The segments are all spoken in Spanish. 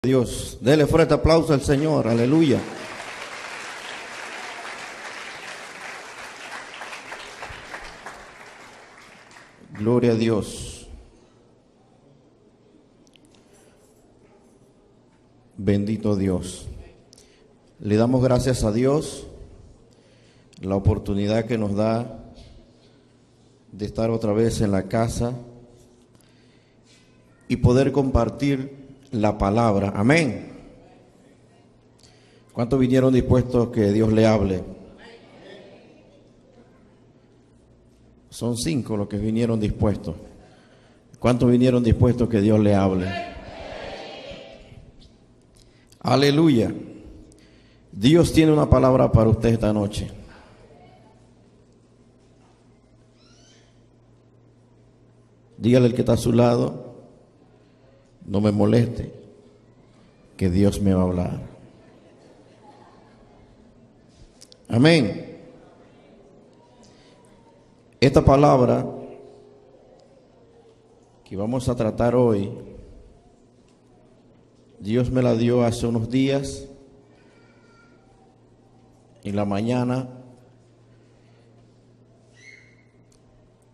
Dios, dele fuerte aplauso al Señor, aleluya. Gloria a Dios. Bendito Dios. Le damos gracias a Dios la oportunidad que nos da de estar otra vez en la casa y poder compartir la palabra. Amén. ¿Cuántos vinieron dispuestos que Dios le hable? Son 5 los que vinieron dispuestos. ¿Cuántos vinieron dispuestos que Dios le hable? Aleluya. Dios tiene una palabra para usted esta noche. Dígale al que está a su lado: no me moleste, que Dios me va a hablar. Amén. Esta palabra que vamos a tratar hoy, Dios me la dio hace unos días, en la mañana,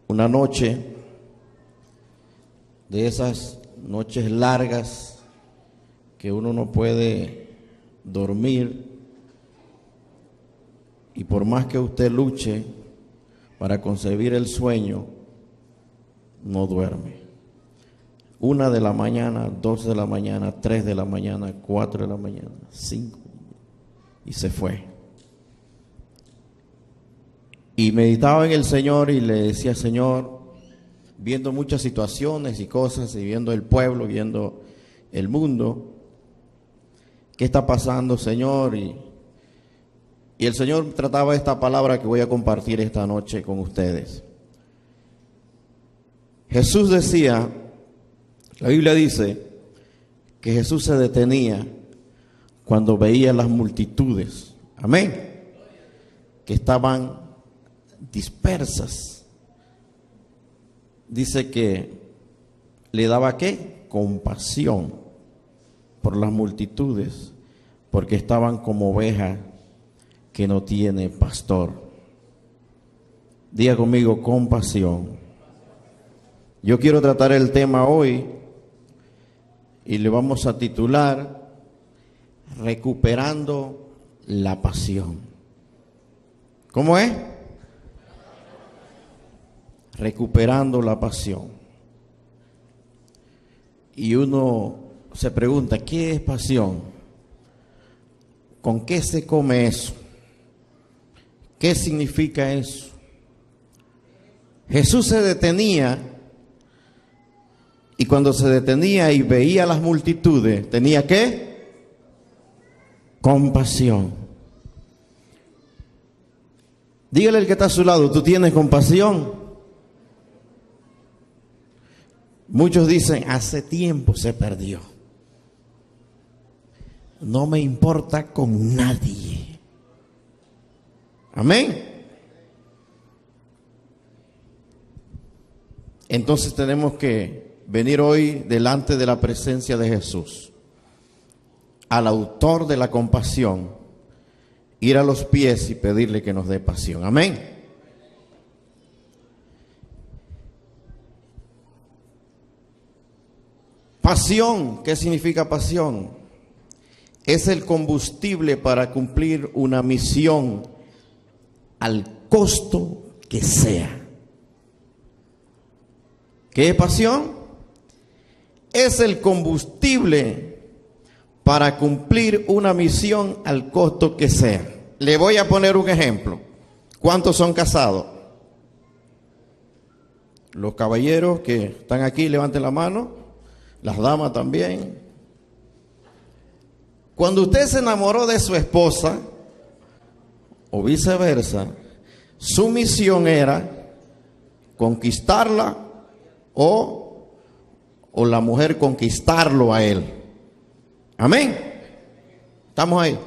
una noche de esas noches largas que uno no puede dormir, y por más que usted luche para concebir el sueño, no duerme. 1 de la mañana, 2 de la mañana, 3 de la mañana, 4 de la mañana, 5, y se fue. Y meditaba en el Señor y le decía: Señor, viendo muchas situaciones y cosas, y viendo el pueblo, viendo el mundo, ¿qué está pasando, Señor? Y el Señor trataba esta palabra que voy a compartir esta noche con ustedes. Jesús decía, la Biblia dice que Jesús se detenía cuando veía las multitudes, amén, que estaban dispersas. Dice que le daba ¿qué? Compasión por las multitudes, porque estaban como ovejas que no tiene pastor. Diga conmigo: compasión. Yo quiero tratar el tema hoy y le vamos a titular Recuperando la pasión. ¿Cómo es? Recuperando la pasión. Y uno se pregunta: ¿qué es pasión? ¿Con qué se come eso? ¿Qué significa eso? Jesús se detenía, y cuando se detenía y veía las multitudes, ¿tenía qué? Compasión. Dígale al que está a su lado: ¿tú tienes compasión? Muchos dicen: hace tiempo se perdió. No me importa con nadie. Amén. Entonces tenemos que venir hoy delante de la presencia de Jesús, al autor de la compasión, ir a los pies y pedirle que nos dé pasión. Amén. Pasión, ¿qué significa pasión? Es el combustible para cumplir una misión al costo que sea. ¿Qué es pasión? Es el combustible para cumplir una misión al costo que sea. Le voy a poner un ejemplo. ¿Cuántos son casados? Los caballeros que están aquí, levanten la mano. Las damas también. Cuando usted se enamoró de su esposa, o viceversa, su misión era conquistarla o la mujer conquistarlo a él. Amén. ¿Estamos ahí?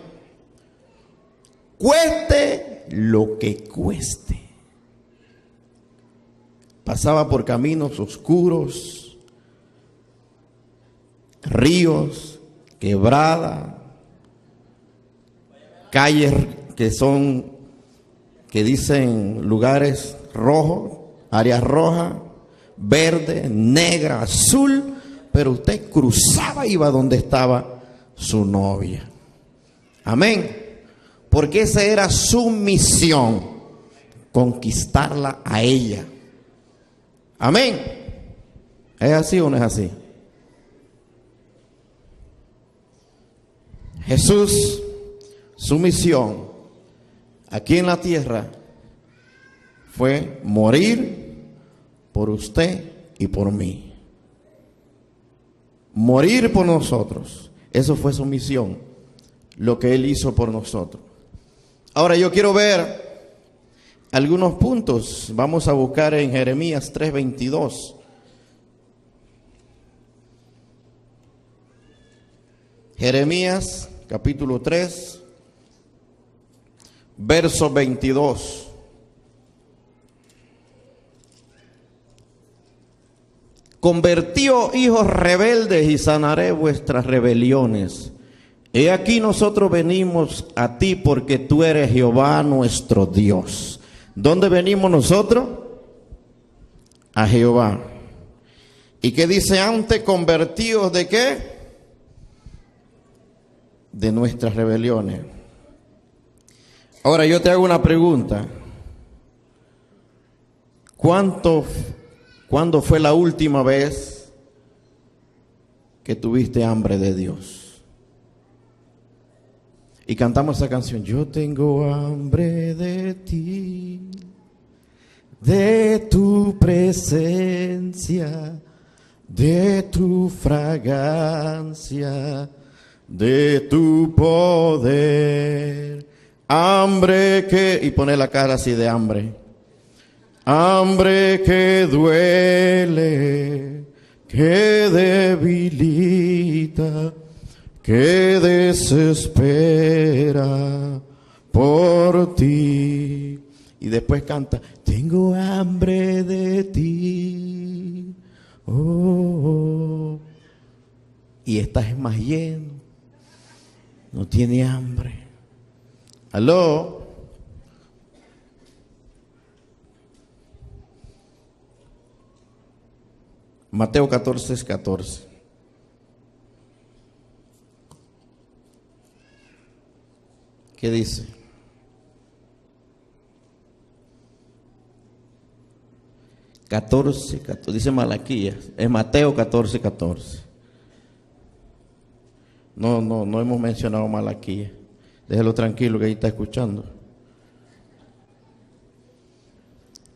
Cueste lo que cueste. Pasaba por caminos oscuros, ríos, quebrada, calles que dicen lugares rojos, áreas rojas, verde, negra, azul, pero usted cruzaba y iba donde estaba su novia. Amén. Porque esa era su misión, conquistarla a ella. Amén. ¿Es así o no es así? Jesús, su misión aquí en la tierra fue morir por usted y por mí. Morir por nosotros. Eso fue su misión, lo que Él hizo por nosotros. Ahora yo quiero ver algunos puntos. Vamos a buscar en Jeremías 3:22. Jeremías capítulo 3, verso 22. Convertíos, hijos rebeldes, y sanaré vuestras rebeliones. He aquí nosotros venimos a ti porque tú eres Jehová nuestro Dios. ¿Dónde venimos nosotros? A Jehová. ¿Y qué dice antes? Convertíos ¿de qué? De nuestras rebeliones. Ahora yo te hago una pregunta. ¿Cuándo fue la última vez que tuviste hambre de Dios? Y cantamos esa canción. Yo tengo hambre de ti, de tu presencia, de tu fragancia, de tu poder. Hambre que... Y pone la cara así de hambre. Hambre que duele, que debilita, que desespera por ti. Y después canta, tengo hambre de ti. Oh, oh. Y estás más lleno, no tiene hambre. ¿Aló? Mateo 14:14. ¿Qué dice? Dice Malaquías, es Mateo 14:14. No hemos mencionado Malaquías. Déjelo tranquilo que ahí está escuchando.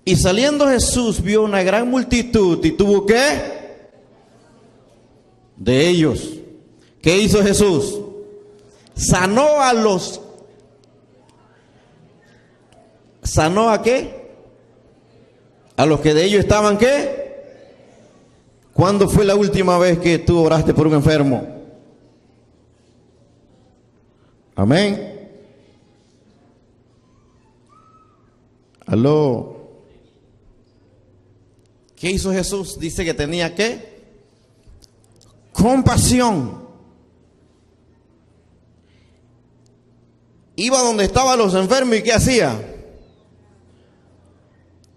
Y saliendo Jesús vio una gran multitud y tuvo ¿qué? De ellos. ¿Qué hizo Jesús? ¿Sanó a qué? A los que de ellos estaban ¿qué? ¿Cuándo fue la última vez que tú oraste por un enfermo? Amén. Aló. ¿Qué hizo Jesús? Dice que tenía ¿qué? Compasión. Iba donde estaban los enfermos y ¿qué hacía?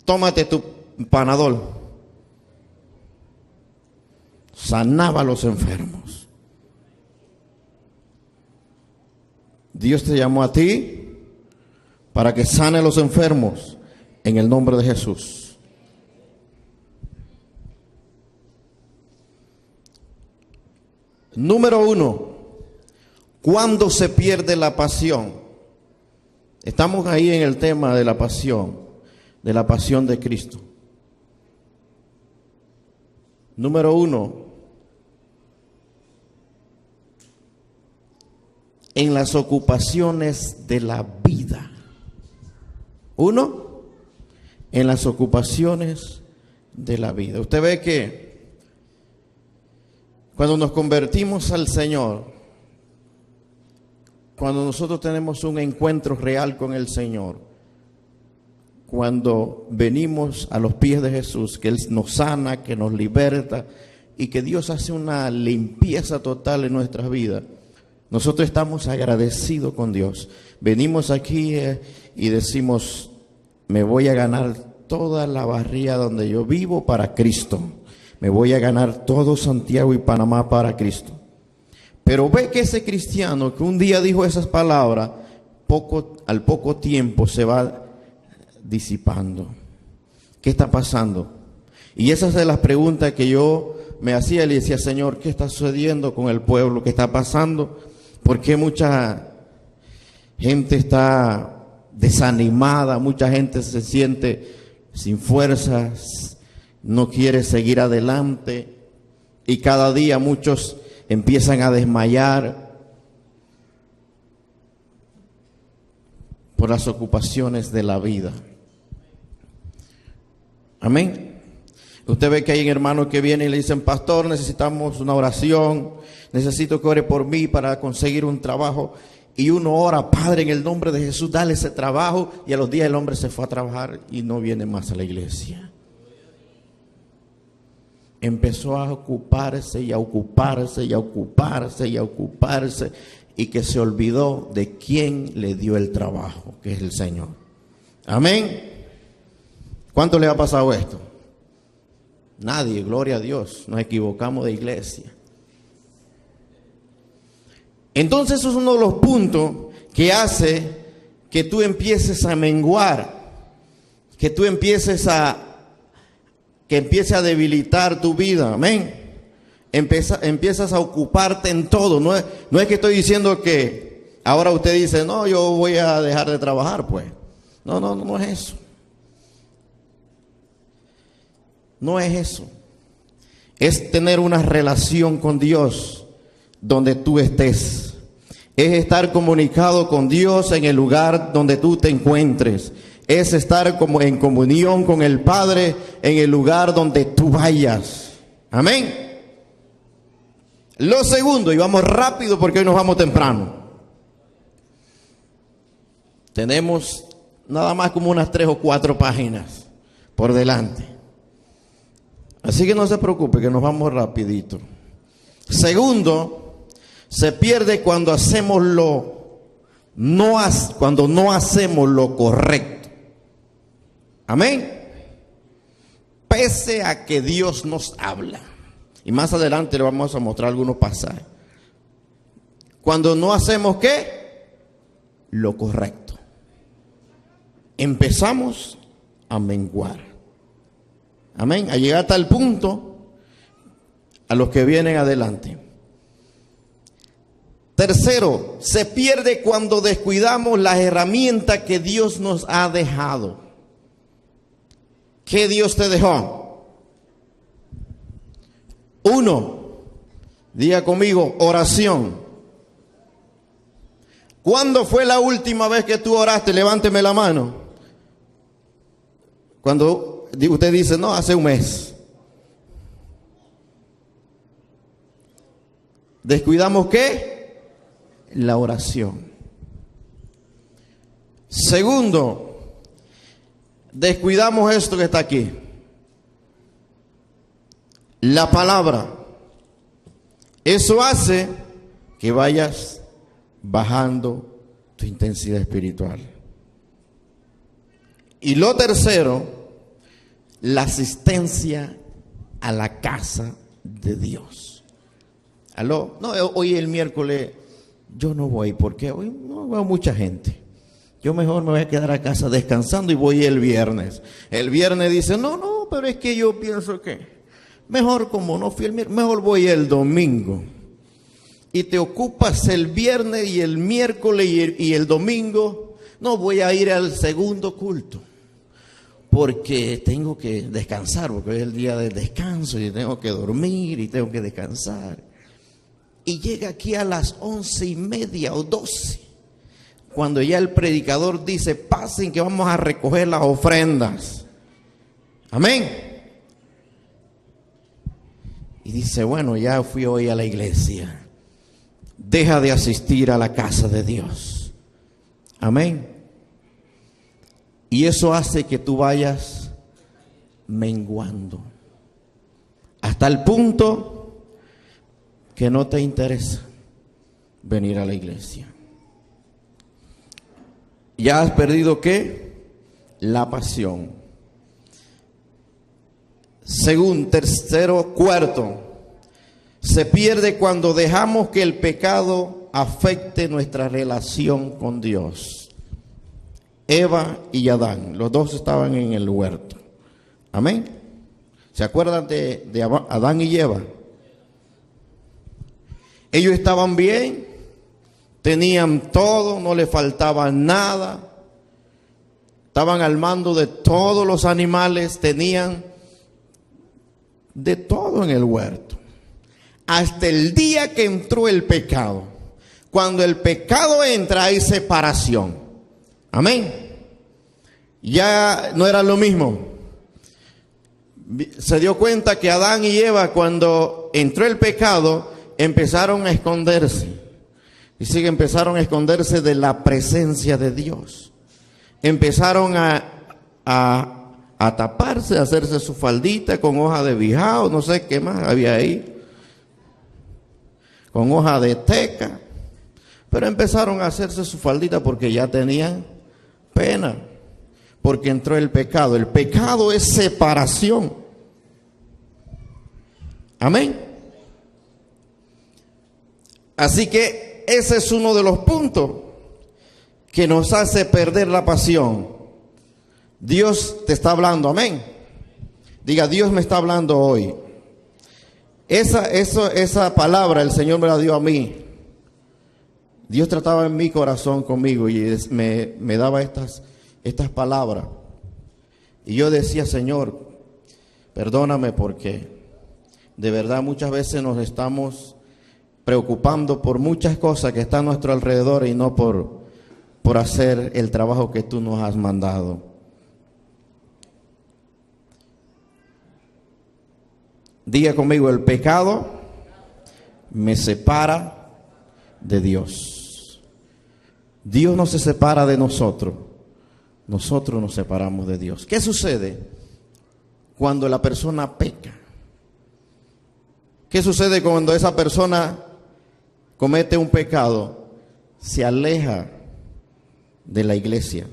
Tómate tu Panadol. Sanaba a los enfermos. Dios te llamó a ti para que sane a los enfermos en el nombre de Jesús. Número 1, ¿cuándo se pierde la pasión? Estamos ahí en el tema de la pasión de Cristo. Número 1, en las ocupaciones de la vida. 1, en las ocupaciones de la vida. Usted ve que cuando nos convertimos al Señor, cuando nosotros tenemos un encuentro real con el Señor, cuando venimos a los pies de Jesús, que Él nos sana, que nos liberta y que Dios hace una limpieza total en nuestras vidas, nosotros estamos agradecidos con Dios. Venimos aquí y decimos, me voy a ganar toda la barría donde yo vivo para Cristo. Me voy a ganar todo Santiago y Panamá para Cristo. Pero ve que ese cristiano que un día dijo esas palabras, al poco tiempo se va disipando. ¿Qué está pasando? Y esas son las preguntas que yo me hacía y le decía, Señor, ¿qué está sucediendo con el pueblo? ¿Qué está pasando? ¿Por qué mucha gente está desanimada? Mucha gente se siente sin fuerzas, no quiere seguir adelante, y cada día muchos empiezan a desmayar por las ocupaciones de la vida. Amén. Usted ve que hay hermanos que vienen y le dicen, pastor, necesitamos una oración, necesito que ore por mí para conseguir un trabajo. Y uno ora, Padre, en el nombre de Jesús, dale ese trabajo. Y a los días el hombre se fue a trabajar y no viene más a la iglesia. Empezó a ocuparse y a ocuparse y a ocuparse y a ocuparse, y que se olvidó de quién le dio el trabajo, que es el Señor. Amén. ¿Cuánto le ha pasado esto? Nadie, gloria a Dios. Nos equivocamos de iglesia. Entonces eso es uno de los puntos que hace que tú empieces a menguar, que tú empieces que empiece a debilitar tu vida. Amén. Empiezas a ocuparte en todo. No es que estoy diciendo que ahora usted dice, no, yo voy a dejar de trabajar, pues. No es eso. No es eso. Es tener una relación con Dios donde tú estés. Es estar comunicado con Dios en el lugar donde tú te encuentres. Es estar como en comunión con el Padre en el lugar donde tú vayas. Amén. Lo segundo, y vamos rápido porque hoy nos vamos temprano. Tenemos nada más como unas 3 o 4 páginas por delante. Así que no se preocupe que nos vamos rapidito. Segundo, se pierde cuando cuando no hacemos lo correcto. Amén. Pese a que Dios nos habla. Y más adelante le vamos a mostrar algunos pasajes. Cuando no hacemos ¿qué? Lo correcto. Empezamos a menguar. Amén. A llegar a tal punto a los que vienen adelante. Tercero, se pierde cuando descuidamos las herramientas que Dios nos ha dejado. ¿Qué Dios te dejó? 1, diga conmigo, oración. ¿Cuándo fue la última vez que tú oraste? Levánteme la mano. Cuando usted dice, no, hace un mes. ¿Descuidamos qué? La oración. Segundo, descuidamos esto que está aquí. La palabra. Eso hace que vayas bajando tu intensidad espiritual. Y lo tercero, la asistencia a la casa de Dios. ¿Aló? No, hoy el miércoles yo no voy porque hoy no veo mucha gente. Yo mejor me voy a quedar a casa descansando y voy el viernes. El viernes dice, no, pero es que yo pienso que mejor como no fui el miércoles, mejor voy el domingo. Y te ocupas el viernes y el miércoles y el domingo. No, voy a ir al segundo culto. Porque tengo que descansar, porque hoy es el día del descanso y tengo que dormir y tengo que descansar. Y llega aquí a las 11:30 o 12, cuando ya el predicador dice, pasen que vamos a recoger las ofrendas. Amén. Y dice, bueno, ya fui hoy a la iglesia. Deja de asistir a la casa de Dios. Amén. Y eso hace que tú vayas menguando hasta el punto que no te interesa. venir a la iglesia. ¿Ya has perdido qué? La pasión. Tercero, cuarto, se pierde cuando dejamos que el pecado afecte nuestra relación con Dios. Eva y Adán, los dos estaban en el huerto. Amén. ¿Se acuerdan de Adán y Eva? Ellos estaban bien, tenían todo, no les faltaba nada. Estaban al mando de todos los animales, tenían de todo en el huerto. Hasta el día que entró el pecado. Cuando el pecado entra hay separación. Amén. Ya no era lo mismo. Se dio cuenta que Adán y Eva, cuando entró el pecado, empezaron a esconderse. Dice que empezaron a esconderse de la presencia de Dios. Empezaron a taparse, a hacerse su faldita con hoja de bijao, no sé qué más había ahí, con hoja de teca. Pero empezaron a hacerse su faldita porque ya tenían pena, porque entró el pecado. El pecado es separación. Amén. Así que ese es uno de los puntos que nos hace perder la pasión. Dios te está hablando, amén. Diga, Dios me está hablando hoy. Esa palabra el Señor me la dio a mí. Dios trataba en mi corazón conmigo y me daba estas palabras. Y yo decía, Señor, perdóname porque de verdad muchas veces nos estamos preocupando por muchas cosas que están a nuestro alrededor y no por hacer el trabajo que tú nos has mandado. Diga conmigo, el pecado me separa de Dios. Dios no se separa de nosotros. Nosotros nos separamos de Dios. ¿Qué sucede cuando la persona peca? ¿Qué sucede cuando esa persona comete un pecado? Se aleja de la iglesia.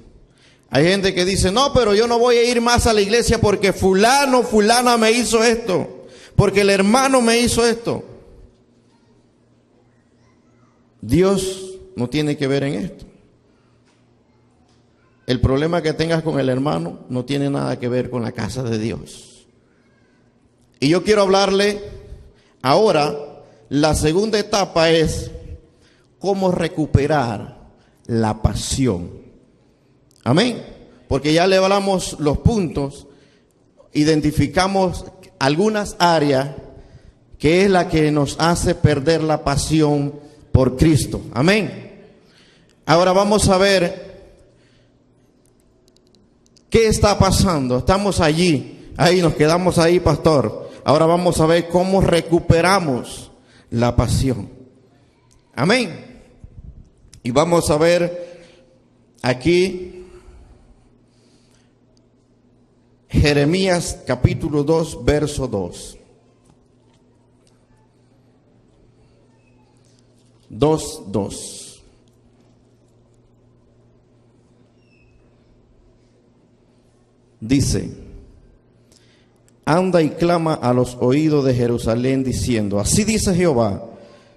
Hay gente que dice, no, pero yo no voy a ir más a la iglesia porque fulano, fulana me hizo esto. Porque el hermano me hizo esto. Dios no tiene que ver en esto. El problema que tengas con el hermano no tiene nada que ver con la casa de Dios. Y yo quiero hablarle ahora, la segunda etapa es cómo recuperar la pasión. Amén. Porque ya le hablamos los puntos, identificamos algunas áreas que es la que nos hace perder la pasión por Cristo. Amén. Ahora vamos a ver qué está pasando. Estamos allí, ahí nos quedamos ahí, pastor. Ahora vamos a ver cómo recuperamos la pasión. Amén. Y vamos a ver aquí Jeremías capítulo 2, verso 2. 2:2. Dice: anda y clama a los oídos de Jerusalén diciendo, así dice Jehová,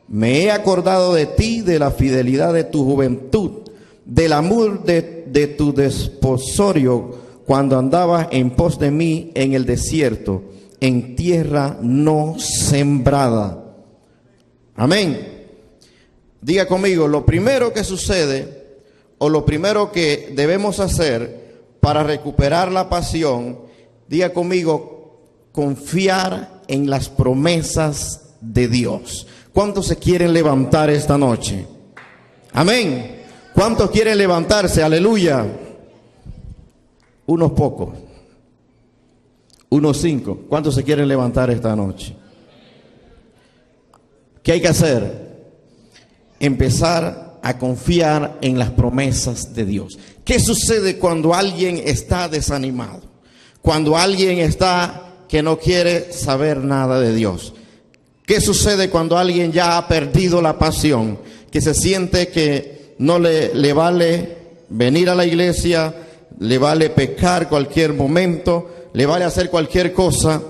me he acordado de ti, de la fidelidad de tu juventud, del amor de tu desposorio, cuando andabas en pos de mí en el desierto, en tierra no sembrada. Amén. Diga conmigo, lo primero que sucede, o lo primero que debemos hacer para recuperar la pasión, diga conmigo, confiar en las promesas de Dios. ¿Cuántos se quieren levantar esta noche? Amén. ¿Cuántos quieren levantarse? Aleluya. Unos pocos. Unos 5. ¿Cuántos se quieren levantar esta noche? ¿Qué hay que hacer? Empezar a confiar en las promesas de Dios. ¿Qué sucede cuando alguien está desanimado? Cuando alguien está que no quiere saber nada de Dios. ¿Qué sucede cuando alguien ya ha perdido la pasión? que se siente que no le vale venir a la iglesia, le vale pecar cualquier momento, le vale hacer cualquier cosa.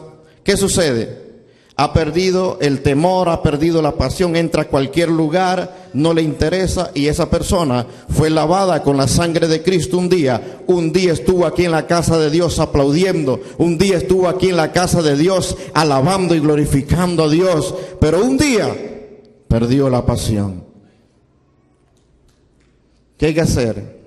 ¿Qué sucede? Ha perdido el temor, ha perdido la pasión, entra a cualquier lugar, no le interesa, y esa persona fue lavada con la sangre de Cristo un día estuvo aquí en la casa de Dios aplaudiendo, un día estuvo aquí en la casa de Dios alabando y glorificando a Dios, pero un día perdió la pasión. ¿Qué hay que hacer?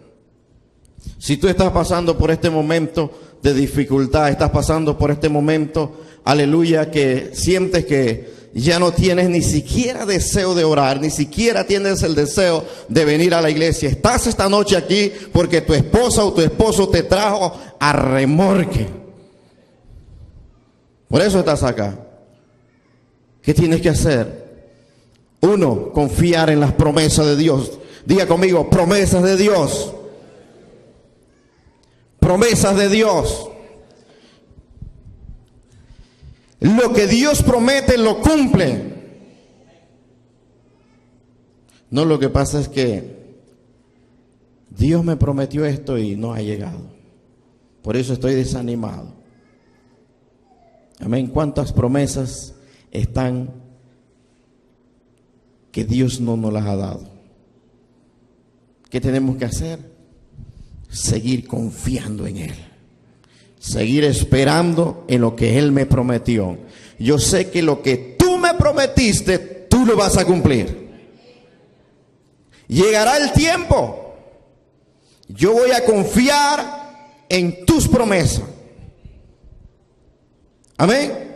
Si tú estás pasando por este momento de dificultad, estás pasando por este momento, aleluya, que sientes que ya no tienes ni siquiera deseo de orar, ni siquiera tienes el deseo de venir a la iglesia. Estás esta noche aquí porque tu esposa o tu esposo te trajo a remorque. Por eso estás acá. ¿Qué tienes que hacer? Uno, confiar en las promesas de Dios. Diga conmigo, promesas de Dios. Promesas de Dios. Lo que Dios promete lo cumple. No, lo que pasa es que Dios me prometió esto y no ha llegado. Por eso estoy desanimado. Amén. ¿Cuántas promesas están que Dios no nos las ha dado? ¿Qué tenemos que hacer? Seguir confiando en Él. Seguir esperando en lo que Él me prometió. Yo sé que lo que tú me prometiste, tú lo vas a cumplir. Llegará el tiempo. Yo voy a confiar en tus promesas. Amén.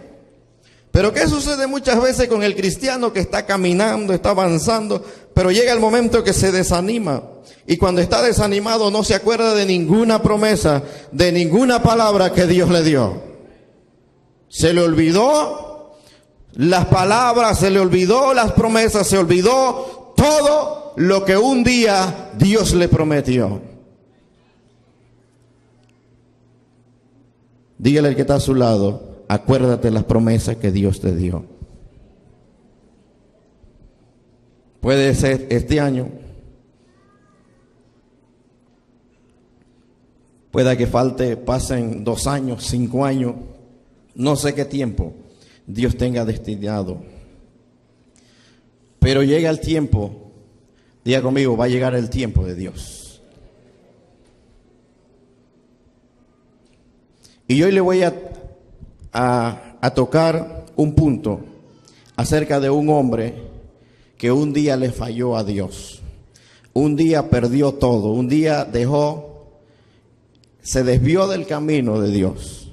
Pero ¿qué sucede muchas veces con el cristiano que está caminando, está avanzando, pero llega el momento que se desanima? Y cuando está desanimado no se acuerda de ninguna promesa, de ninguna palabra que Dios le dio. Se le olvidó las palabras, se le olvidó las promesas, se olvidó todo lo que un día Dios le prometió. Dígale al que está a su lado, acuérdate las promesas que Dios te dio. Puede ser este año. Pueda que pasen 2 años, 5 años, no sé qué tiempo Dios tenga destinado. Pero llega el tiempo, diga conmigo, va a llegar el tiempo de Dios. Y hoy le voy a tocar un punto acerca de un hombre que un día le falló a Dios. Un día perdió todo, un día se desvió del camino de Dios.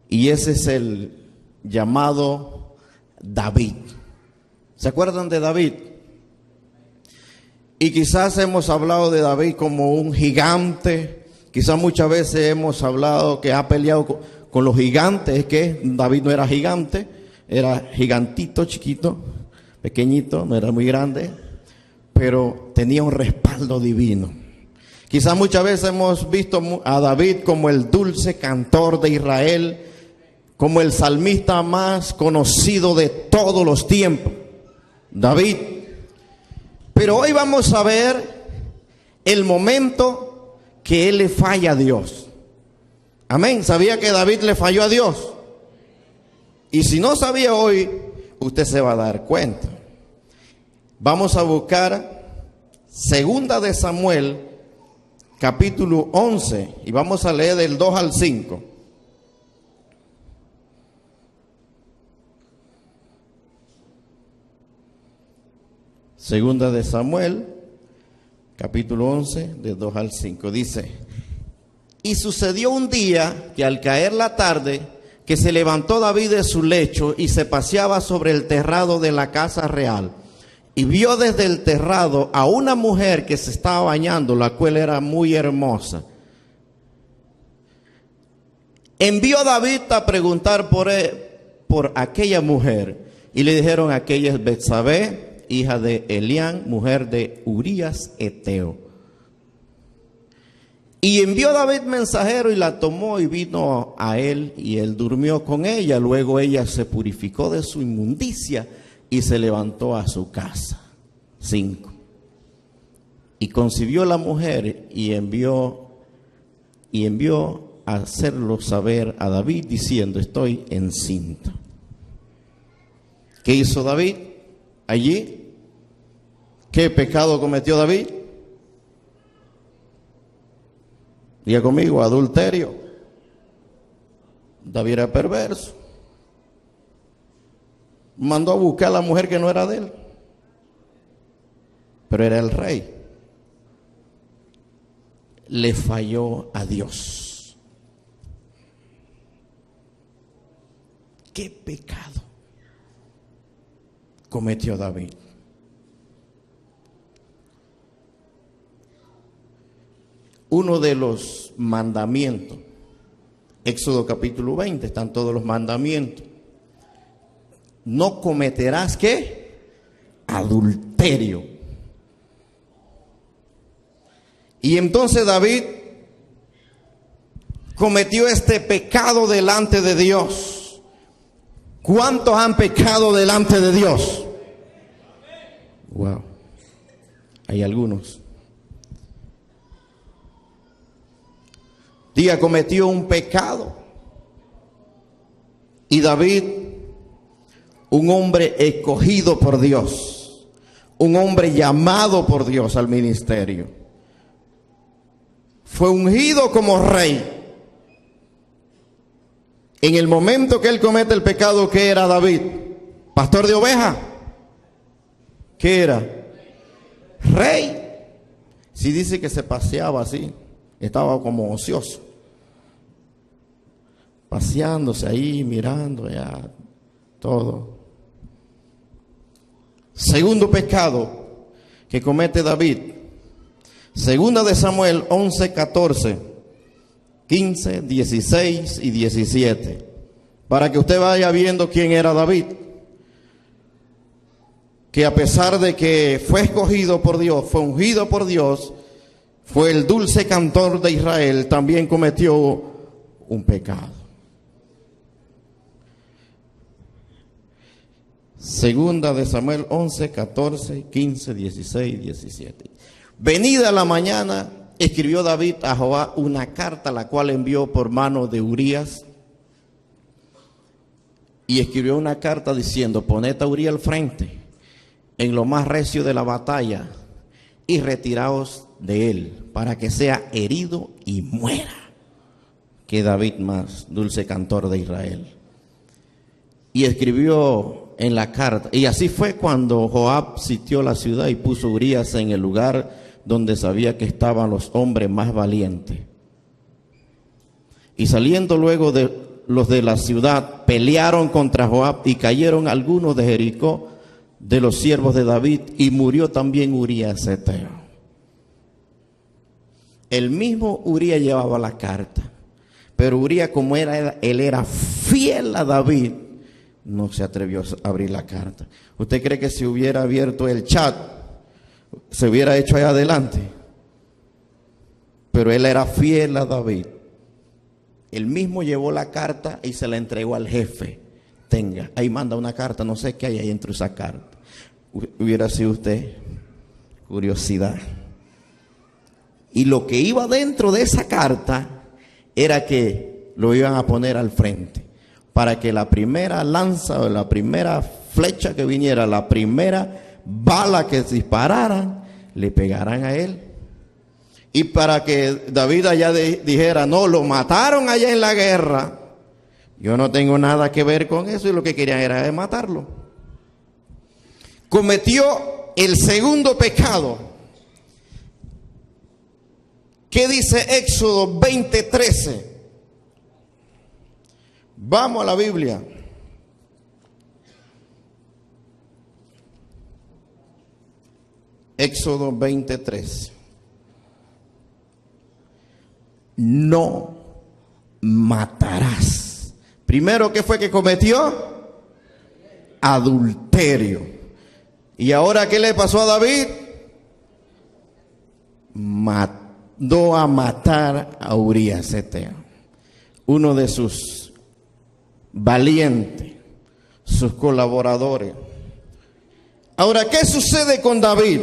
Y ese es el llamado David. ¿Se acuerdan de David? Y quizás hemos hablado de David como un gigante. Quizás muchas veces hemos hablado que ha peleado con los gigantes. Es que David no era gigante, era gigantito, chiquito, pequeñito, no era muy grande, pero tenía un respaldo divino. Quizás muchas veces hemos visto a David como el dulce cantor de Israel, como el salmista más conocido de todos los tiempos, David. Pero hoy vamos a ver el momento que él le falla a Dios. Amén. ¿Sabía que David le falló a Dios? Y si no sabía hoy, usted se va a dar cuenta. Vamos a buscar 2 de Samuel, capítulo 11, y vamos a leer del 2 al 5. Segunda de Samuel, capítulo 11, de 2 al 5. Dice: y sucedió un día que al caer la tarde, que se levantó David de su lecho y se paseaba sobre el terrado de la casa real. Y vio desde el terrado a una mujer que se estaba bañando, la cual era muy hermosa. Envió David a preguntar por aquella mujer. Y le dijeron: aquella es Betsabé, hija de Elián, mujer de Urías Eteo. Y envió David mensajero y la tomó y vino a él, y él durmió con ella. Luego ella se purificó de su inmundicia y se levantó a su casa. 5. Y concibió la mujer y envió a hacerlo saber a David diciendo: estoy encinta. ¿Qué hizo David allí? ¿Qué pecado cometió David? Diga conmigo: adulterio. David era perverso. Mandó a buscar a la mujer que no era de él, pero era el rey. Le falló a Dios. ¿Qué pecado cometió David? Uno de los mandamientos, Éxodo capítulo 20, están todos los mandamientos. No cometerás, ¿qué? Adulterio. Y entonces David cometió este pecado delante de Dios. ¿Cuántos han pecado delante de Dios? Wow. Hay algunos. Diga: cometió un pecado. Y David, un hombre escogido por Dios, un hombre llamado por Dios al ministerio, fue ungido como rey. En el momento que él comete el pecado, ¿qué era David? ¿Pastor de oveja? ¿Qué era? Rey. Si dice que se paseaba así, estaba como ocioso, paseándose ahí, mirando ya todo. Segundo pecado que comete David, segunda de Samuel 11, 14, 15, 16 y 17, para que usted vaya viendo quién era David, que a pesar de que fue escogido por Dios, fue ungido por Dios, fue el dulce cantor de Israel, también cometió un pecado. Segunda de Samuel 11, 14, 15, 16, 17. Venida la mañana, escribió David a Joab una carta, la cual envió por mano de Urías. Y escribió una carta diciendo: poned a Urías al frente, en lo más recio de la batalla, y retiraos de él, para que sea herido y muera. Que David más dulce cantor de Israel. Y escribió en la carta, y así fue cuando Joab sitió la ciudad y puso a Urías en el lugar donde sabía que estaban los hombres más valientes. Y saliendo luego de los de la ciudad, pelearon contra Joab y cayeron algunos de Jericó, de los siervos de David, y murió también Urías Eteo. El mismo Urías llevaba la carta, pero Urías, como él era fiel a David, no se atrevió a abrir la carta. ¿Usted cree que si hubiera abierto el chat, se hubiera hecho ahí adelante? Pero él era fiel a David. Él mismo llevó la carta y se la entregó al jefe. Tenga, ahí manda una carta, no sé qué hay ahí dentro de esa carta. Hubiera sido usted, curiosidad. Y lo que iba dentro de esa carta era que lo iban a poner al frente, para que la primera lanza o la primera flecha que viniera, la primera bala que dispararan, le pegaran a él. Y para que David allá dijera: no, lo mataron allá en la guerra, yo no tengo nada que ver con eso, y lo que querían era matarlo. Cometió el segundo pecado. ¿Qué dice Éxodo 20:13? Vamos a la Biblia. Éxodo 20:13. No matarás. Primero, ¿qué fue que cometió? Adulterio. ¿Y ahora qué le pasó a David? Mandó a matar a Urías Eteo, uno de sus valientes, sus colaboradores. Ahora, ¿qué sucede con David?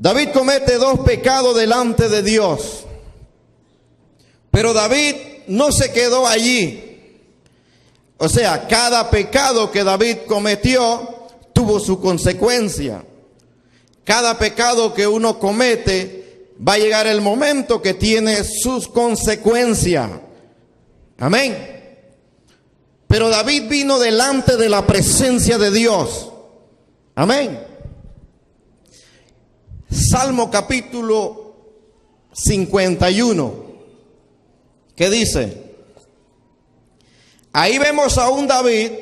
David comete dos pecados delante de Dios. Pero David no se quedó allí. O sea, cada pecado que David cometió tuvo su consecuencia. Cada pecado que uno comete va a llegar el momento que tiene sus consecuencias. Amén. Pero David vino delante de la presencia de Dios. Amén. Salmo capítulo 51. ¿Qué dice? Ahí vemos a un David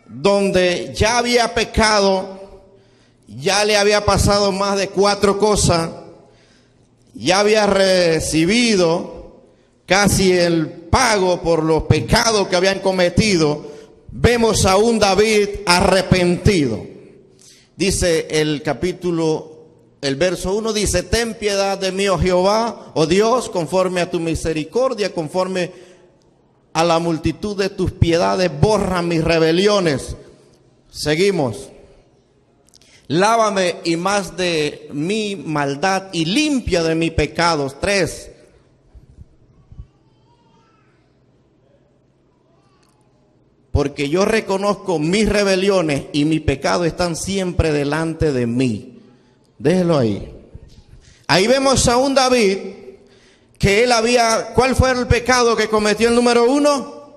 donde ya había pecado, ya le había pasado más de 4 cosas, ya había recibido casi el pago por los pecados que habían cometido. Vemos a un David arrepentido. Dice el verso 1 dice: ten piedad de mí, oh Jehová, oh Dios, conforme a tu misericordia, conforme a la multitud de tus piedades, borra mis rebeliones. Seguimos. Lávame y más de mi maldad y limpia de mis pecados. 3. Porque yo reconozco mis rebeliones y mis pecados están siempre delante de mí. Déjelo ahí. Ahí vemos a un David que él había... ¿Cuál fue el pecado que cometió el número 1?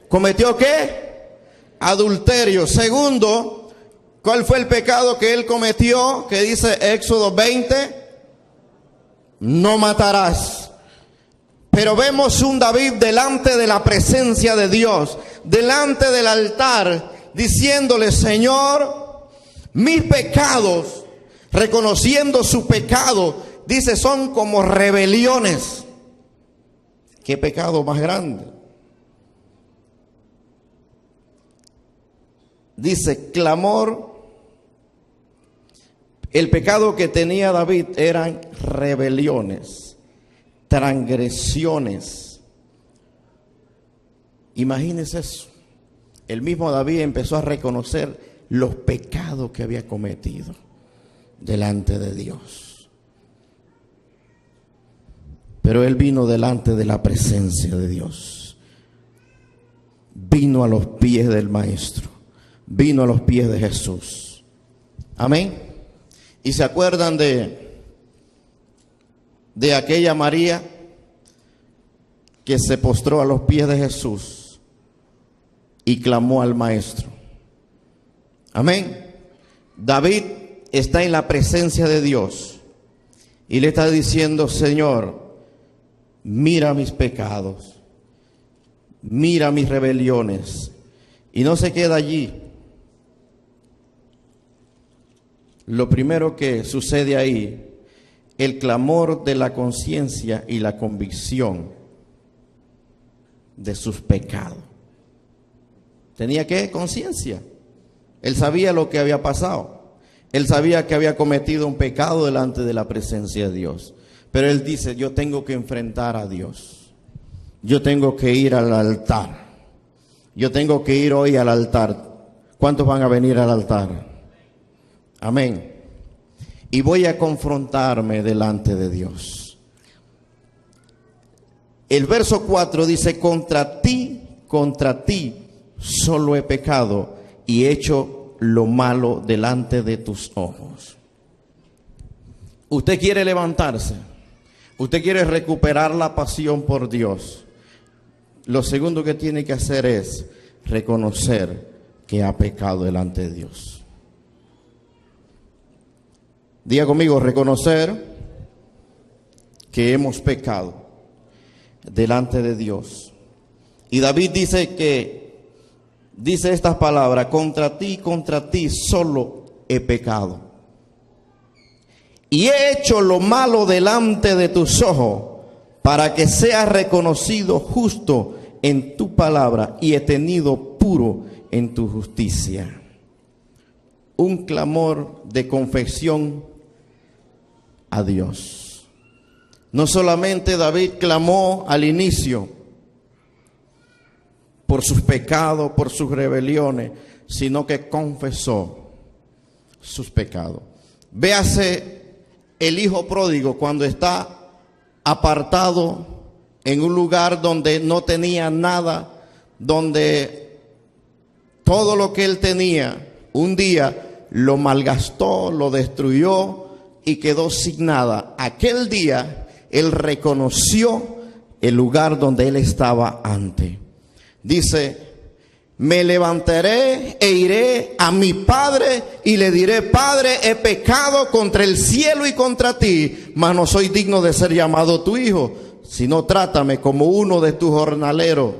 ¿Cometió qué? Adulterio. Segundo, ¿cuál fue el pecado que él cometió? Que dice Éxodo 20. No matarás. Pero vemos un David delante de la presencia de Dios, delante del altar, diciéndole: Señor, mis pecados, reconociendo su pecado, dice, son como rebeliones. ¿Qué pecado más grande? Dice, clamor. El pecado que tenía David eran rebeliones, transgresiones. Imagínense eso. El mismo David empezó a reconocer los pecados que había cometido delante de Dios. Pero él vino delante de la presencia de Dios. Vino a los pies del Maestro. Vino a los pies de Jesús. Amén. ¿Y se acuerdan de aquella María que se postró a los pies de Jesús y clamó al Maestro? Amén. David está en la presencia de Dios y le está diciendo: Señor, mira mis pecados, mira mis rebeliones. Y no se queda allí. Lo primero que sucede ahí, el clamor de la conciencia y la convicción de sus pecados. ¿Tenía qué? Conciencia. Él sabía lo que había pasado. Él sabía que había cometido un pecado delante de la presencia de Dios. Pero él dice: yo tengo que enfrentar a Dios. Yo tengo que ir al altar. Yo tengo que ir hoy al altar. ¿Cuántos van a venir al altar? Amén. Y voy a confrontarme delante de Dios. El verso 4 dice: contra ti solo he pecado y he hecho lo malo delante de tus ojos. Usted quiere levantarse. Usted quiere recuperar la pasión por Dios. Lo segundo que tiene que hacer es reconocer que ha pecado delante de Dios. Diga conmigo: reconocer que hemos pecado delante de Dios. Y David dice estas palabras: contra ti solo he pecado. Y he hecho lo malo delante de tus ojos, para que seas reconocido justo en tu palabra y he tenido puro en tu justicia. Un clamor de confesión a Dios. No solamente David clamó al inicio por sus pecados, por sus rebeliones, sino que confesó sus pecados. Véase el hijo pródigo cuando está apartado en un lugar donde no tenía nada, donde todo lo que él tenía, un día lo malgastó, lo destruyó y quedó sin nada. Aquel día él reconoció el lugar donde él estaba antes. Dice: me levantaré e iré a mi padre y le diré: Padre, he pecado contra el cielo y contra ti, mas no soy digno de ser llamado tu hijo, sino trátame como uno de tus jornaleros.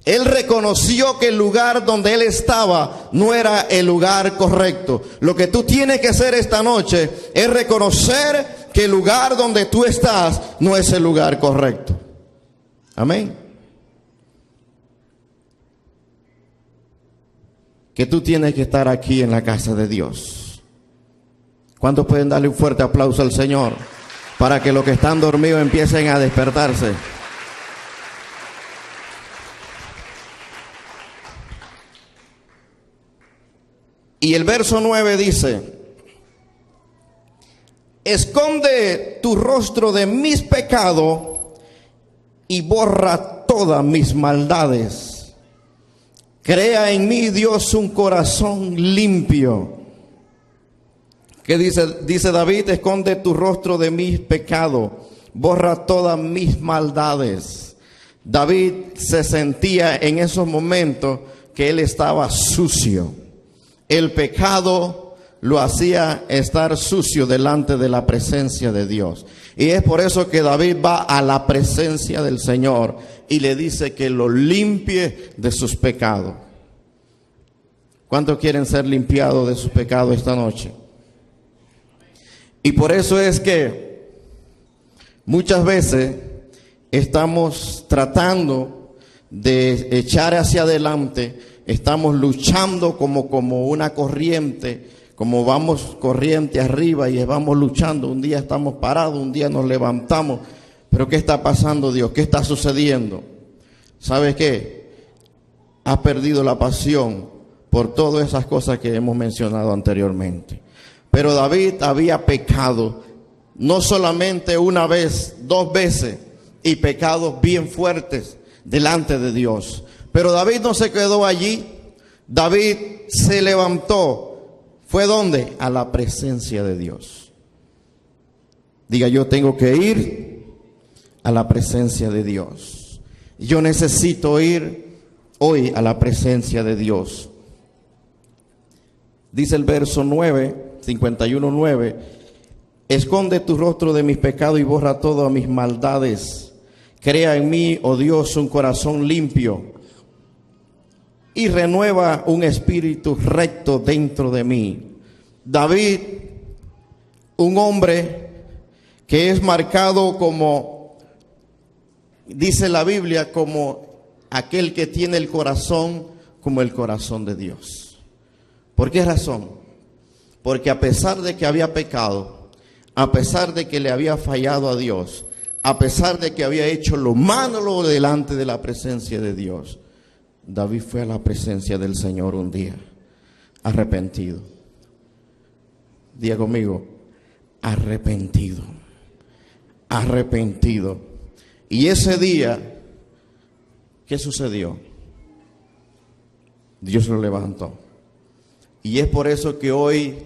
Él reconoció que el lugar donde él estaba no era el lugar correcto. Lo que tú tienes que hacer esta noche es reconocer que el lugar donde tú estás no es el lugar correcto. Amén. Que tú tienes que estar aquí en la casa de Dios. ¿Cuántos pueden darle un fuerte aplauso al Señor para que los que están dormidos empiecen a despertarse? Y el verso 9 dice: esconde tu rostro de mis pecados y borra todas mis maldades. Crea en mí, Dios, un corazón limpio. ¿Qué dice David? Esconde tu rostro de mis pecados, borra todas mis maldades. David se sentía en esos momentos que él estaba sucio. El pecado lo hacía estar sucio delante de la presencia de Dios. Y es por eso que David va a la presencia del Señor y le dice que lo limpie de sus pecados. ¿Cuántos quieren ser limpiados de sus pecados esta noche? Y por eso es que muchas veces estamos tratando de echar hacia adelante, estamos luchando como una corriente, como vamos corriente arriba y vamos luchando. Un día estamos parados, un día nos levantamos. Pero ¿qué está pasando, Dios? ¿Qué está sucediendo? ¿Sabes qué? Has perdido la pasión por todas esas cosas que hemos mencionado anteriormente. Pero David había pecado, no solamente una vez, 2 veces, y pecados bien fuertes delante de Dios. Pero David no se quedó allí. David se levantó. ¿Fue dónde? A la presencia de Dios. Diga: yo tengo que ir a la presencia de Dios. Yo necesito ir hoy a la presencia de Dios. Dice el verso 9, 51:9: esconde tu rostro de mis pecados y borra todas mis maldades. Crea en mí, oh Dios, un corazón limpio y renueva un espíritu recto dentro de mí. David, un hombre que es marcado como, dice la Biblia, como aquel que tiene el corazón como el corazón de Dios. ¿Por qué razón? Porque a pesar de que había pecado, a pesar de que le había fallado a Dios, a pesar de que había hecho lo malo delante de la presencia de Dios, David fue a la presencia del Señor un día, arrepentido. Diga conmigo: arrepentido, arrepentido. Y ese día, ¿qué sucedió? Dios lo levantó. Y es por eso que hoy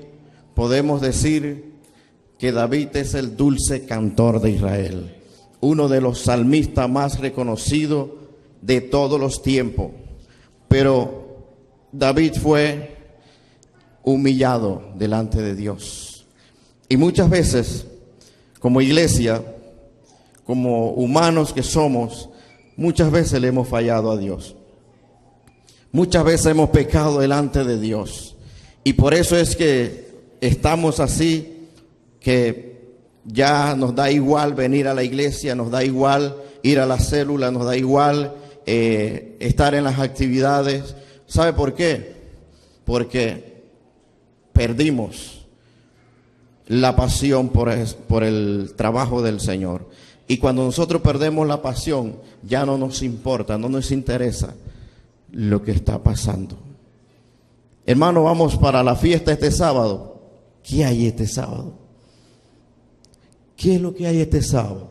podemos decir que David es el dulce cantor de Israel, uno de los salmistas más reconocidos de todos los tiempos. Pero David fue humillado delante de Dios. Y muchas veces, como iglesia, como humanos que somos, muchas veces le hemos fallado a Dios. Muchas veces hemos pecado delante de Dios. Y por eso es que estamos así, que ya nos da igual venir a la iglesia, nos da igual ir a la célula, nos da igual estar en las actividades. ¿Sabe por qué? Porque perdimos la pasión por el trabajo del Señor. Y cuando nosotros perdemos la pasión, ya no nos importa, no nos interesa lo que está pasando. Hermano, vamos para la fiesta este sábado. ¿qué hay este sábado? ¿Qué es lo que hay este sábado?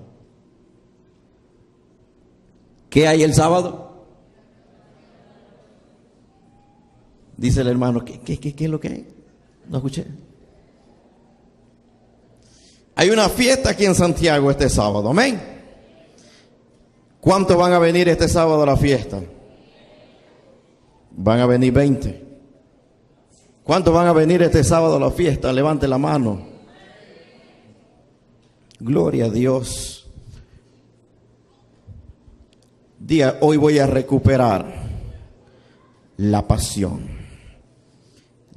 ¿Qué hay el sábado? Dice el hermano, ¿qué es lo que hay? No escuché. Hay una fiesta aquí en Santiago este sábado, amén. ¿Cuántos van a venir este sábado a la fiesta? Van a venir 20. ¿Cuántos van a venir este sábado a la fiesta? Levante la mano. Gloria a Dios. Diga, hoy voy a recuperar la pasión.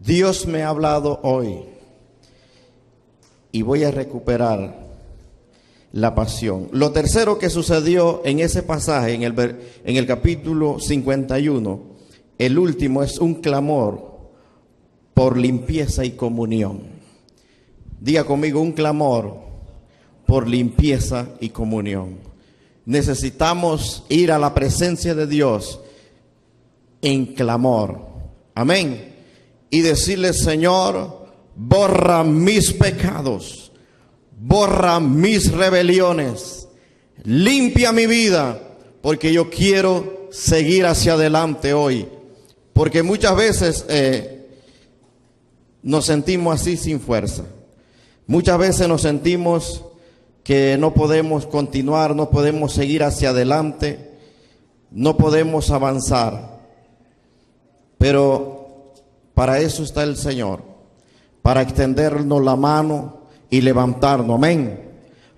Dios me ha hablado hoy y voy a recuperar la pasión. Lo tercero que sucedió en ese pasaje, en el capítulo 51, el último es un clamor por limpieza y comunión. Diga conmigo, un clamor por limpieza y comunión. Necesitamos ir a la presencia de Dios en clamor. Amén. Y decirle, Señor, borra mis pecados, borra mis rebeliones, limpia mi vida, porque yo quiero seguir hacia adelante hoy. Porque muchas veces nos sentimos así sin fuerza. Muchas veces nos sentimos que no podemos continuar, no podemos seguir hacia adelante, no podemos avanzar. Pero para eso está el Señor, para extendernos la mano y levantarnos, amén.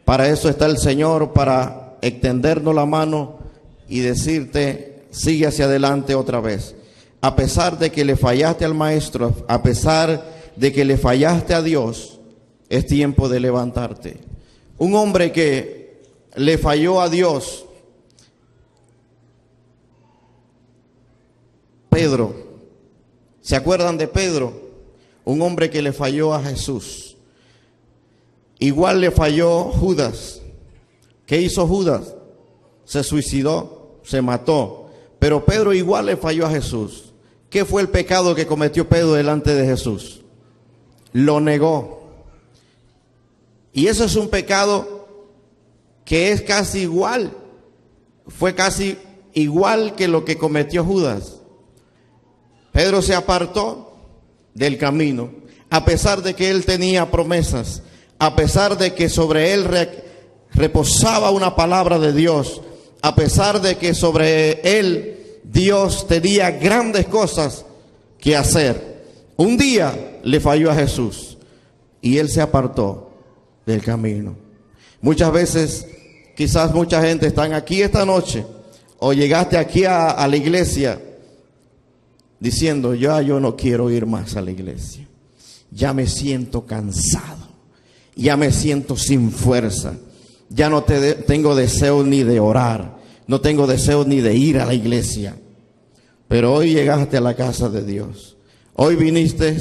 Para eso está el Señor, para extendernos la mano y decirte, sigue hacia adelante otra vez. A pesar de que le fallaste al maestro, a pesar de que le fallaste a Dios, es tiempo de levantarte. Un hombre que le falló a Dios, Pedro. ¿Se acuerdan de Pedro? Un hombre que le falló a Jesús. Igual le falló Judas. ¿Qué hizo Judas? Se suicidó, se mató. Pero Pedro igual le falló a Jesús. ¿Qué fue el pecado que cometió Pedro delante de Jesús? Lo negó. Y eso es un pecado que es casi igual. Fue casi igual que lo que cometió Judas. Pedro se apartó del camino, a pesar de que él tenía promesas, a pesar de que sobre él reposaba una palabra de Dios, a pesar de que sobre él Dios tenía grandes cosas que hacer. Un día le falló a Jesús y él se apartó del camino. Muchas veces, quizás mucha gente están aquí esta noche, o llegaste aquí a la iglesia diciendo, yo no quiero ir más a la iglesia, ya me siento cansado, ya me siento sin fuerza, ya no tengo deseo ni de orar, no tengo deseo ni de ir a la iglesia. Pero hoy llegaste a la casa de Dios, hoy viniste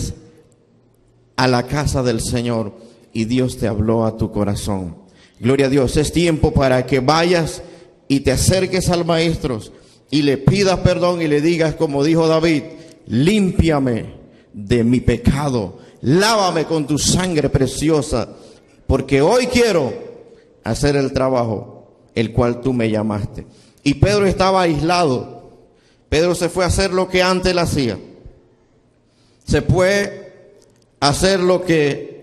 a la casa del Señor y Dios te habló a tu corazón. Gloria a Dios. Es tiempo para que vayas y te acerques al maestro y le pidas perdón y le digas como dijo David, límpiame de mi pecado, lávame con tu sangre preciosa, porque hoy quiero hacer el trabajo el cual tú me llamaste. Y Pedro estaba aislado. Pedro se fue a hacer lo que antes él hacía. Se fue a hacer lo que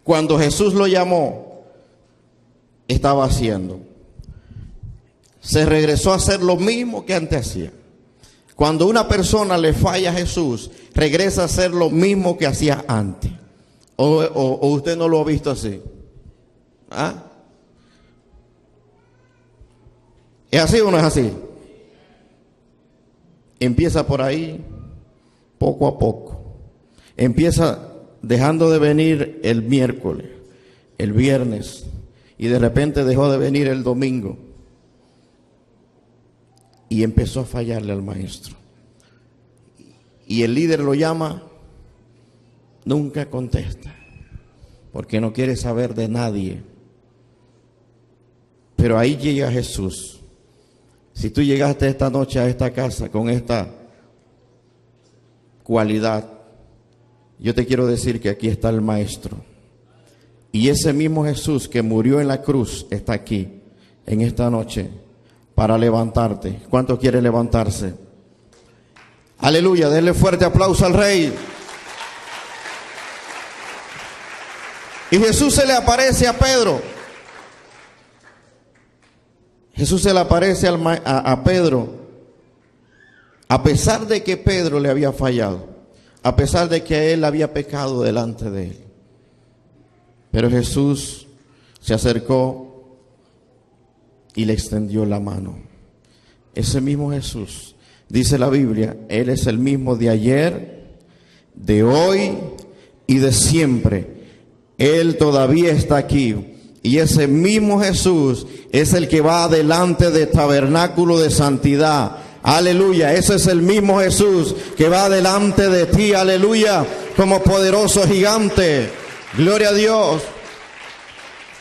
cuando Jesús lo llamó estaba haciendo. Se regresó a hacer lo mismo que antes hacía. Cuando una persona le falla a Jesús, regresa a hacer lo mismo que hacía antes. ¿O usted no lo ha visto así? ¿Ah? ¿Es así o no es así? Empieza por ahí, poco a poco. Empieza dejando de venir el miércoles, el viernes, y de repente dejó de venir el domingo. Y empezó a fallarle al maestro. Y el líder lo llama, nunca contesta, porque no quiere saber de nadie. Pero ahí llega Jesús. Si tú llegaste esta noche a esta casa con esta cualidad, Yo te quiero decir que aquí está el Maestro. Y ese mismo Jesús que murió en la cruz está aquí, en esta noche, para levantarte. ¿Cuánto quiere levantarse? Aleluya, denle fuerte aplauso al Rey. Y Jesús se le aparece a Pedro. Jesús se le aparece a Pedro, a pesar de que Pedro le había fallado, a pesar de que él había pecado delante de él. Pero Jesús se acercó y le extendió la mano. Ese mismo Jesús, dice la Biblia, Él es el mismo de ayer, de hoy y de siempre. Él todavía está aquí. Y ese mismo Jesús es el que va adelante del tabernáculo de santidad. Aleluya, ese es el mismo Jesús que va delante de ti, aleluya, como poderoso gigante. Gloria a Dios.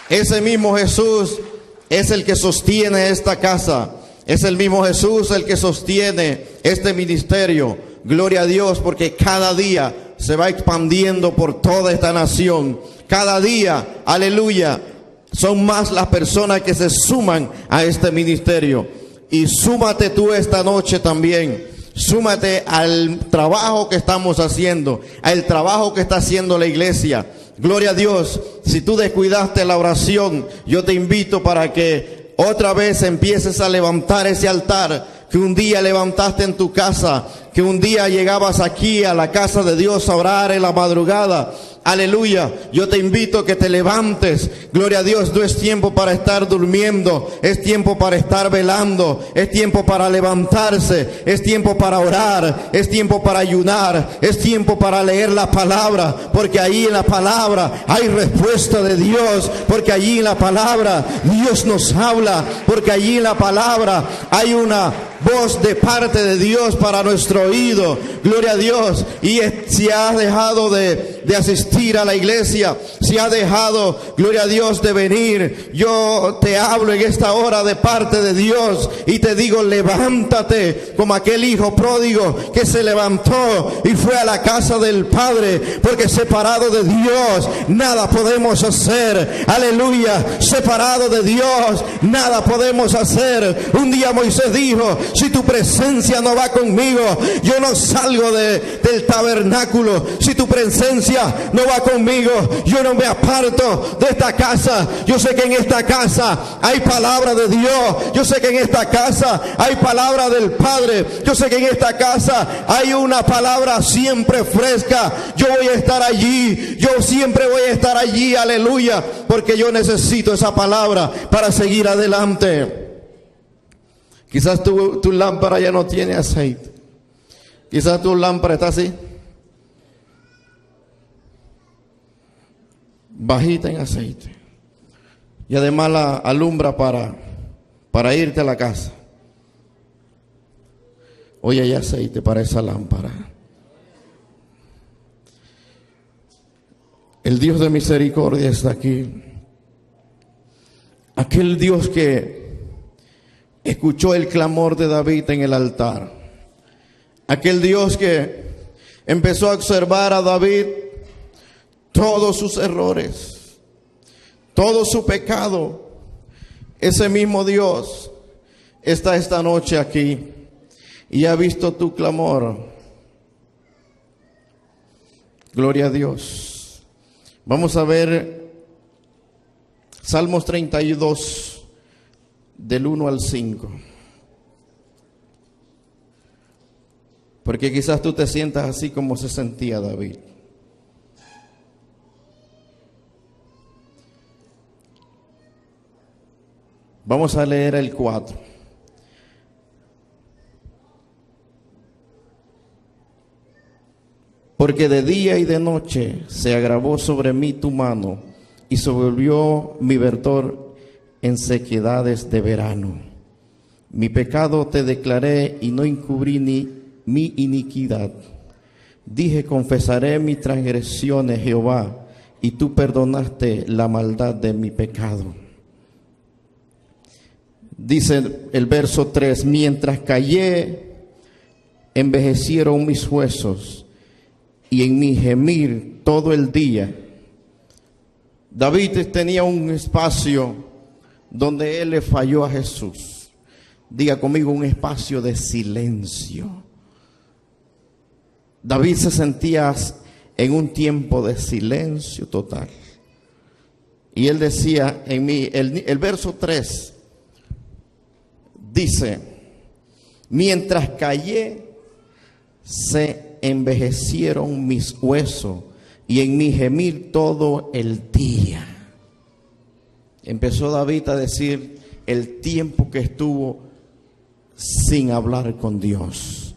Ese mismo Jesús es el que sostiene esta casa. Es el mismo Jesús el que sostiene este ministerio. Gloria a Dios, porque cada día se va expandiendo por toda esta nación. Cada día, aleluya, son más las personas que se suman a este ministerio. Y súmate tú esta noche también. Súmate al trabajo que estamos haciendo, al trabajo que está haciendo la iglesia. Gloria a Dios. Si tú descuidaste la oración, yo te invito para que otra vez empieces a levantar ese altar que un día levantaste en tu casa, que un día llegabas aquí a la casa de Dios a orar en la madrugada. Aleluya, yo te invito a que te levantes. Gloria a Dios, no es tiempo para estar durmiendo, es tiempo para estar velando, es tiempo para levantarse, es tiempo para orar, es tiempo para ayunar, es tiempo para leer la palabra, porque ahí en la palabra hay respuesta de Dios, porque allí en la palabra Dios nos habla, porque allí en la palabra hay una voz de parte de Dios para nuestro oído. Gloria a Dios. Y si has dejado de asistir a la iglesia, si has dejado, gloria a Dios, de venir, yo te hablo en esta hora de parte de Dios y te digo, levántate como aquel hijo pródigo que se levantó y fue a la casa del Padre, porque separado de Dios nada podemos hacer. Aleluya, separado de Dios nada podemos hacer. Un día Moisés dijo, si tu presencia no va conmigo, yo no salgo del tabernáculo. Si tu presencia no va conmigo, yo no me aparto de esta casa. Yo sé que en esta casa hay palabra de Dios. Yo sé que en esta casa hay palabra del Padre. Yo sé que en esta casa hay una palabra siempre fresca. Yo voy a estar allí. Yo siempre voy a estar allí. Aleluya. Porque yo necesito esa palabra para seguir adelante. Quizás tu lámpara ya no tiene aceite. Quizás tu lámpara está así, bajita en aceite. Y además la alumbra para irte a la casa. Hoy hay aceite para esa lámpara. El Dios de misericordia está aquí. Aquel Dios que escuchó el clamor de David en el altar. Aquel Dios que empezó a observar a David todos sus errores, todo su pecado. Ese mismo Dios está esta noche aquí y ha visto tu clamor. Gloria a Dios. Vamos a ver Salmos 32. Del 1 al 5. Porque quizás tú te sientas así como se sentía David. Vamos a leer el 4. Porque de día y de noche se agravó sobre mí tu mano y se volvió mi verdor en sequedades de verano. Mi pecado te declaré y no encubrí ni mi iniquidad. Dije, confesaré mis transgresiones, Jehová, y tú perdonaste la maldad de mi pecado. Dice el verso 3, mientras callé, envejecieron mis huesos, y en mi gemir todo el día. David tenía un espacio donde él le falló a Jesús. Diga conmigo, un espacio de silencio. David se sentía en un tiempo de silencio total. Y él decía en mí, el verso 3 dice: mientras callé, se envejecieron mis huesos y en mi gemir todo el día. Empezó David a decir el tiempo que estuvo sin hablar con Dios,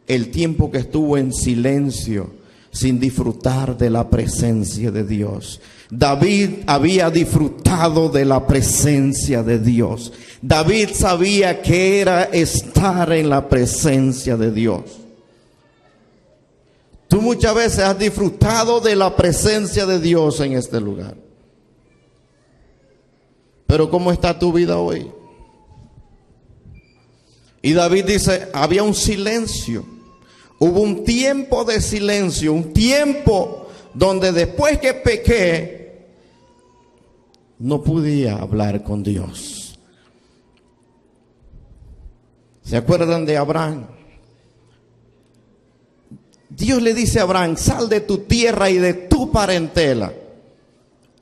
el tiempo que estuvo en silencio, sin disfrutar de la presencia de Dios. David había disfrutado de la presencia de Dios. David sabía que era estar en la presencia de Dios. Tú muchas veces has disfrutado de la presencia de Dios en este lugar. Pero ¿cómo está tu vida hoy? Y David dice, había un silencio. Hubo un tiempo de silencio, un tiempo donde después que pequé, no podía hablar con Dios. ¿Se acuerdan de Abraham? Dios le dice a Abraham, sal de tu tierra y de tu parentela.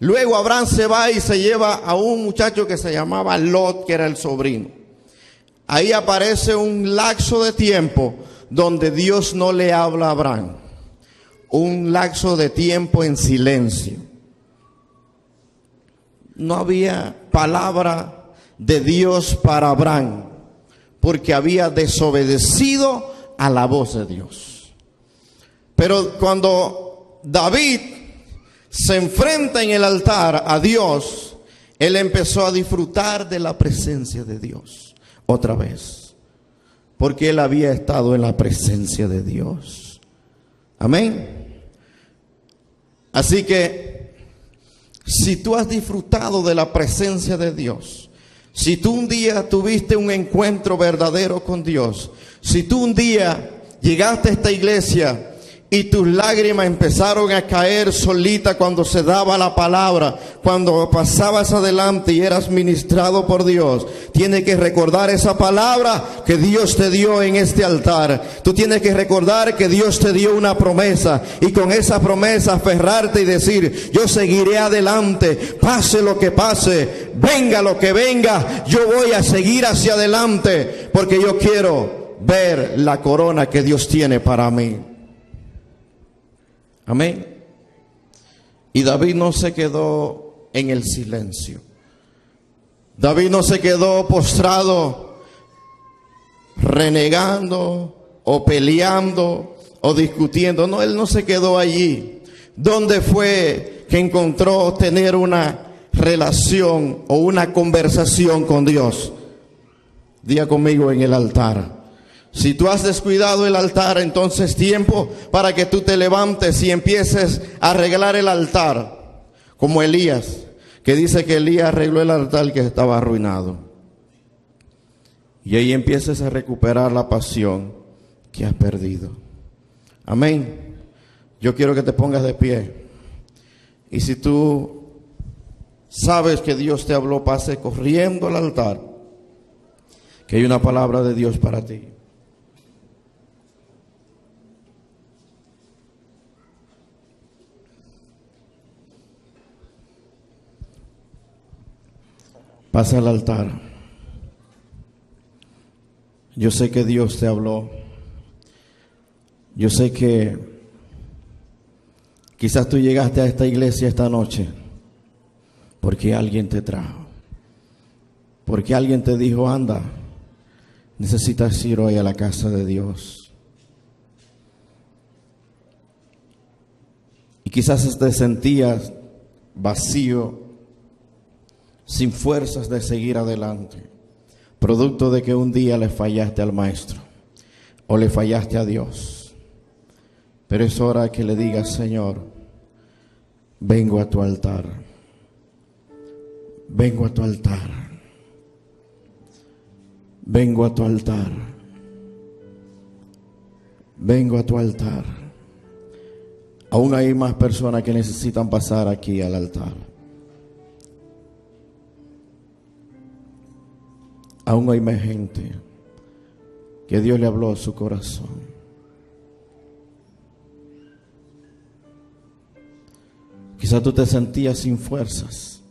Luego Abraham se va y se lleva a un muchacho que se llamaba Lot, que era el sobrino. Ahí aparece un lapso de tiempo donde Dios no le habla a Abraham. Un lapso de tiempo en silencio. No había palabra de Dios para Abraham, porque había desobedecido a la voz de Dios. Pero cuando David se enfrenta en el altar a Dios, él empezó a disfrutar de la presencia de Dios otra vez, porque él había estado en la presencia de Dios. Amén. Así que si tú has disfrutado de la presencia de Dios, si tú un día tuviste un encuentro verdadero con Dios, si tú un día llegaste a esta iglesia y tus lágrimas empezaron a caer solita cuando se daba la palabra, cuando pasabas adelante y eras ministrado por Dios, tienes que recordar esa palabra que Dios te dio en este altar. Tú tienes que recordar que Dios te dio una promesa y con esa promesa aferrarte y decir, yo seguiré adelante, pase lo que pase, venga lo que venga, yo voy a seguir hacia adelante porque yo quiero ver la corona que Dios tiene para mí. Amén. Y David no se quedó en el silencio. David no se quedó postrado, renegando o peleando o discutiendo. No, él no se quedó allí. ¿Dónde fue que encontró tener una relación o una conversación con Dios? Diga conmigo, en el altar. Si tú has descuidado el altar, entonces tiempo para que tú te levantes y empieces a arreglar el altar. Como Elías, que dice que Elías arregló el altar que estaba arruinado. Y ahí empieces a recuperar la pasión que has perdido. Amén. Yo quiero que te pongas de pie. Y si tú sabes que Dios te habló, pase corriendo al altar, que hay una palabra de Dios para ti. Pasa al altar. Yo sé que Dios te habló. Yo sé que quizás tú llegaste a esta iglesia esta noche porque alguien te trajo. Porque alguien te dijo, anda, necesitas ir hoy a la casa de Dios. Y quizás te sentías vacío, sin fuerzas de seguir adelante, producto de que un día le fallaste al maestro o le fallaste a Dios. Pero es hora que le digas, Señor, vengo a tu altar, vengo a tu altar, vengo a tu altar, vengo a tu altar. Aún hay más personas que necesitan pasar aquí al altar. Aún hay más gente que Dios le habló a su corazón. Quizás tú te sentías sin fuerzas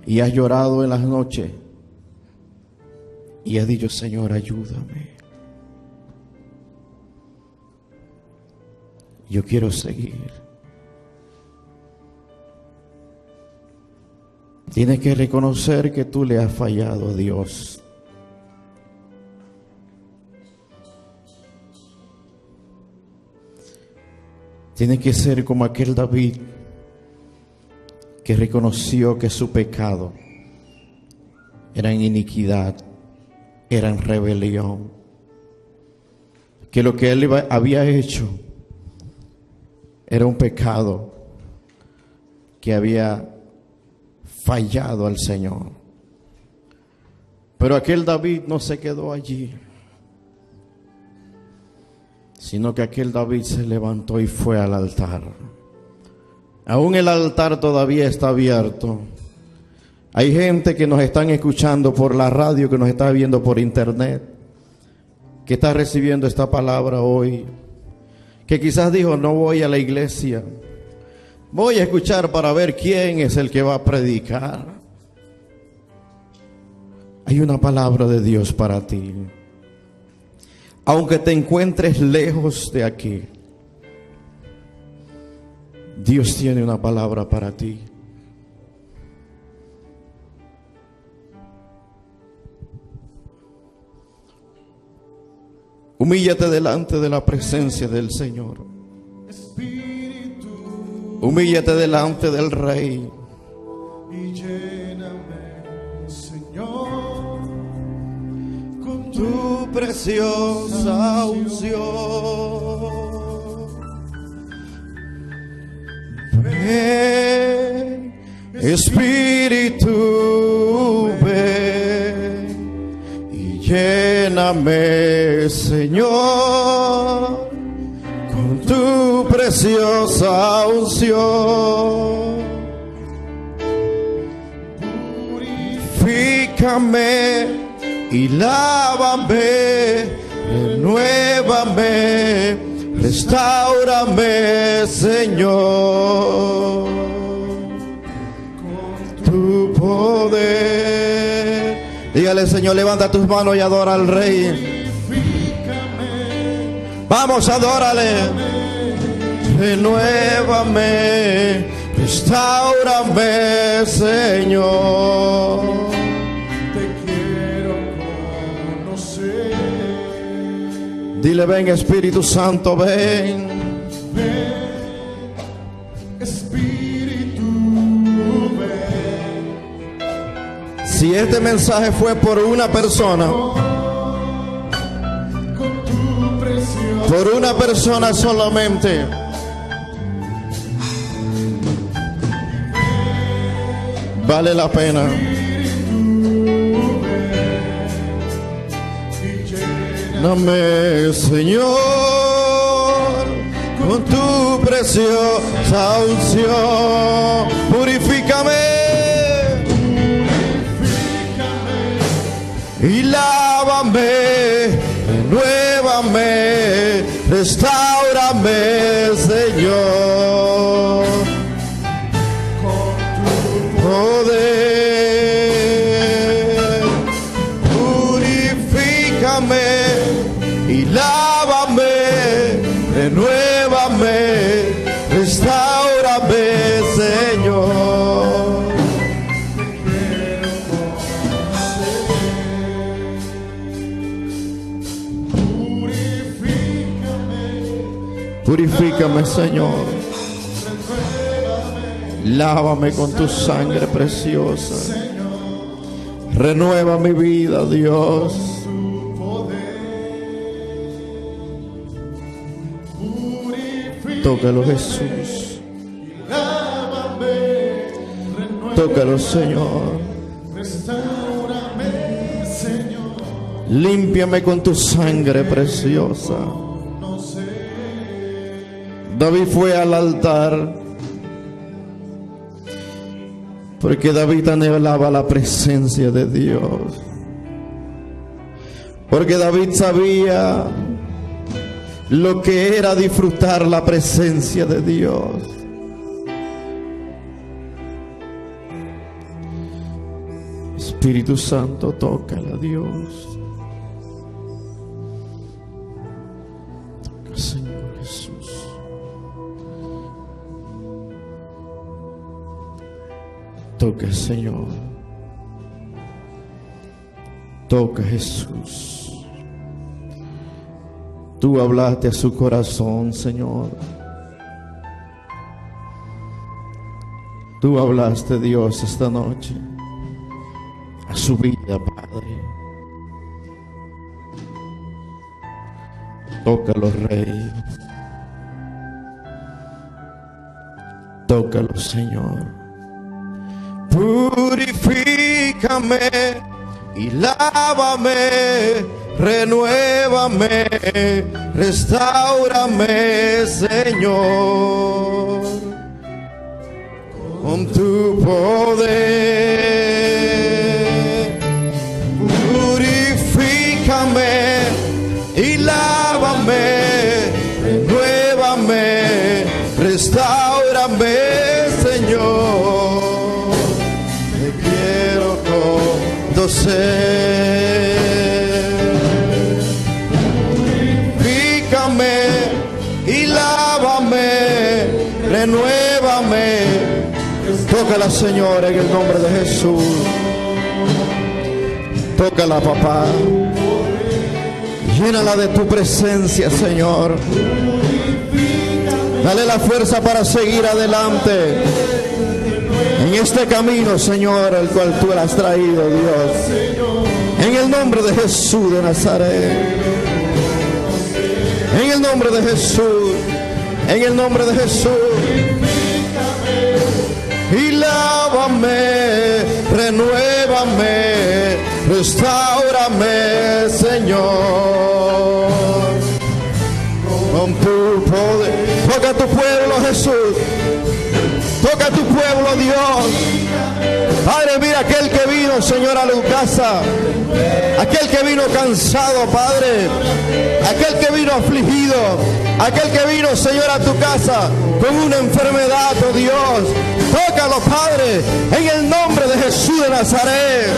y has llorado en las noches y has dicho: Señor, ayúdame. Yo quiero seguir. Tienes que reconocer que tú le has fallado a Dios. Tienes que ser como aquel David que reconoció que su pecado era en iniquidad, era en rebelión, que lo que él había hecho era un pecado que había fallado al Señor. Pero aquel David no se quedó allí, sino que aquel David se levantó y fue al altar. Aún el altar todavía está abierto. Hay gente que nos están escuchando por la radio, que nos está viendo por internet, que está recibiendo esta palabra hoy, que quizás dijo: no voy a la iglesia, voy a escuchar para ver quién es el que va a predicar. Hay una palabra de Dios para ti. Aunque te encuentres lejos de aquí, Dios tiene una palabra para ti. Humíllate delante de la presencia del Señor. Humíllate delante del Rey. Y lléname, Señor, con Tu preciosa unción. Ven, Espíritu, ven y lléname, Señor, con tu preciosa unción. Purifícame y lávame, renuévame, restáurame, Señor, con tu poder. Dígale: Señor, levanta tus manos y adora al Rey. Vamos, adórale. Renuévame, restáurame, Señor. Dile: ven, Espíritu Santo, ven. Ven, Espíritu, ven. Si este mensaje fue por una persona, Con tu preciosa por una persona solamente, vale la pena. Dame, Señor, con tu preciosa unción. Purifícame y lávame, renuévame, restáurame, Señor, con tu poder. Purifícame y lávame, renuévame, restáurame, Señor. Purifícame, Señor. Lávame con tu sangre preciosa. Renueva mi vida, Dios. Tócalo, Jesús. Tócalo, Señor. Límpiame con tu sangre preciosa. David fue al altar porque David anhelaba la presencia de Dios. Porque David sabía lo que era disfrutar la presencia de Dios. Espíritu Santo, tócala, Dios. Toca, Señor Jesús. Toca, Señor. Toca, Jesús. Tú hablaste a su corazón, Señor. Tú hablaste, Dios, esta noche a su vida, Padre. Tócalo, Rey. Tócalo, Señor. Purifícame y lávame, renuévame, restáurame, Señor, con tu poder. Purifícame y lávame, renuévame, restáurame, Señor. Te quiero conocer. Y lávame, renuévame. Tócala, Señor, en el nombre de Jesús. Tócala, papá. Llénala de tu presencia, Señor. Dale la fuerza para seguir adelante en este camino, Señor, el cual tú le has traído, Dios. En el nombre de Jesús de Nazaret. En el nombre de Jesús, en el nombre de Jesús. Y lávame, renuévame, restáurame, Señor, con tu poder. Toca a tu pueblo, Jesús. Toca a tu pueblo, Dios. Padre, mira aquel que vino, Señor, a tu casa. Aquel que vino cansado, Padre. Aquel que vino afligido. Aquel que vino, Señor, a tu casa con una enfermedad, oh Dios. Tócalo, Padre, en el nombre de Jesús de Nazaret.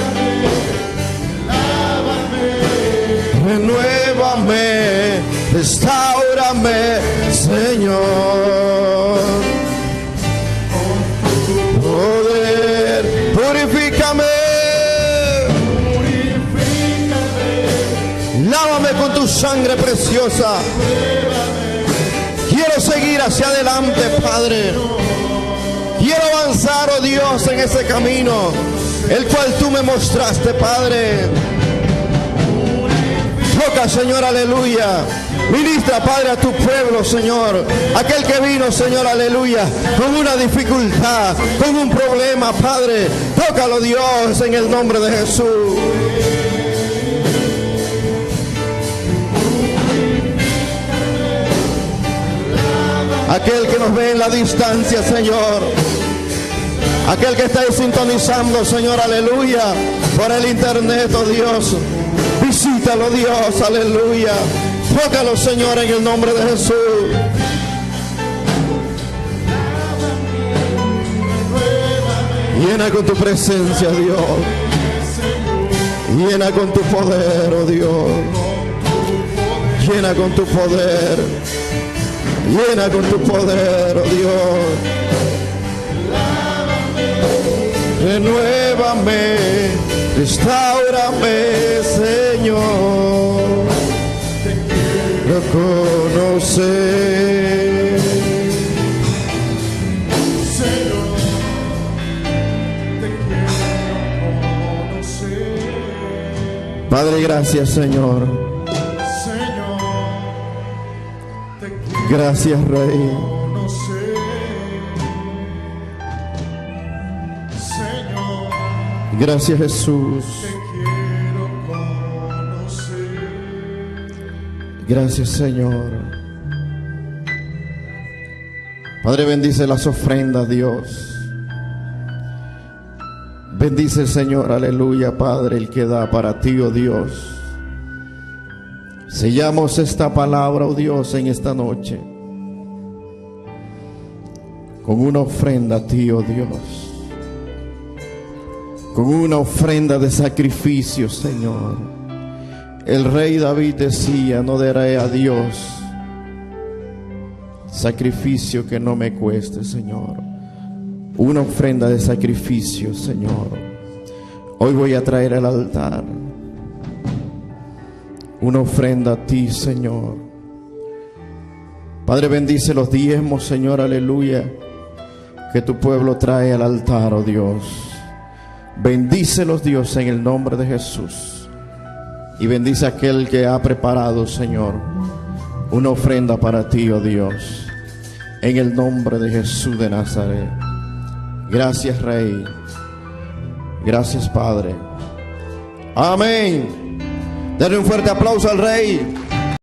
Renuévame, restáurame, Señor. Poder, purifícame. Lávame con tu sangre preciosa. Quiero seguir hacia adelante, Padre. Quiero avanzar, oh Dios, en ese camino, el cual tú me mostraste, Padre. Toca, Señor, aleluya. Ministra, Padre, a tu pueblo, Señor. Aquel que vino, Señor, aleluya, con una dificultad, con un problema, Padre. Tócalo, Dios, en el nombre de Jesús. Aquel que nos ve en la distancia, Señor. Aquel que está ahí sintonizando, Señor, aleluya, por el internet, oh Dios. Visítalo, Dios, aleluya. Tócalo, Señor, en el nombre de Jesús. Llena con tu presencia, Dios. Llena con tu poder, oh Dios. Llena con tu poder. Llena con tu poder, oh Dios. Renuévame, restáurame, Señor. Te quiero conocer. Señor, te quiero conocer. Padre, gracias, Señor. Señor, te quiero Gracias, Rey. conocer. Señor, Gracias, Jesús. te quiero conocer. Gracias, Señor. Padre, bendice las ofrendas, Dios. Bendice el Señor, aleluya, Padre, el que da para ti, oh Dios. Sellamos esta palabra, oh Dios, en esta noche con una ofrenda a ti, oh Dios. Con una ofrenda de sacrificio, Señor. El rey David decía: no daré a Dios sacrificio que no me cueste, Señor. Una ofrenda de sacrificio, Señor. Hoy voy a traer al altar una ofrenda a ti, Señor. Padre, bendice los diezmos, Señor, aleluya, que tu pueblo trae al altar, oh Dios. Bendícelos, Dios, en el nombre de Jesús. Y bendice a aquel que ha preparado, Señor, una ofrenda para ti, oh Dios, en el nombre de Jesús de Nazaret. Gracias, Rey. Gracias, Padre. Amén. Denle un fuerte aplauso al Rey.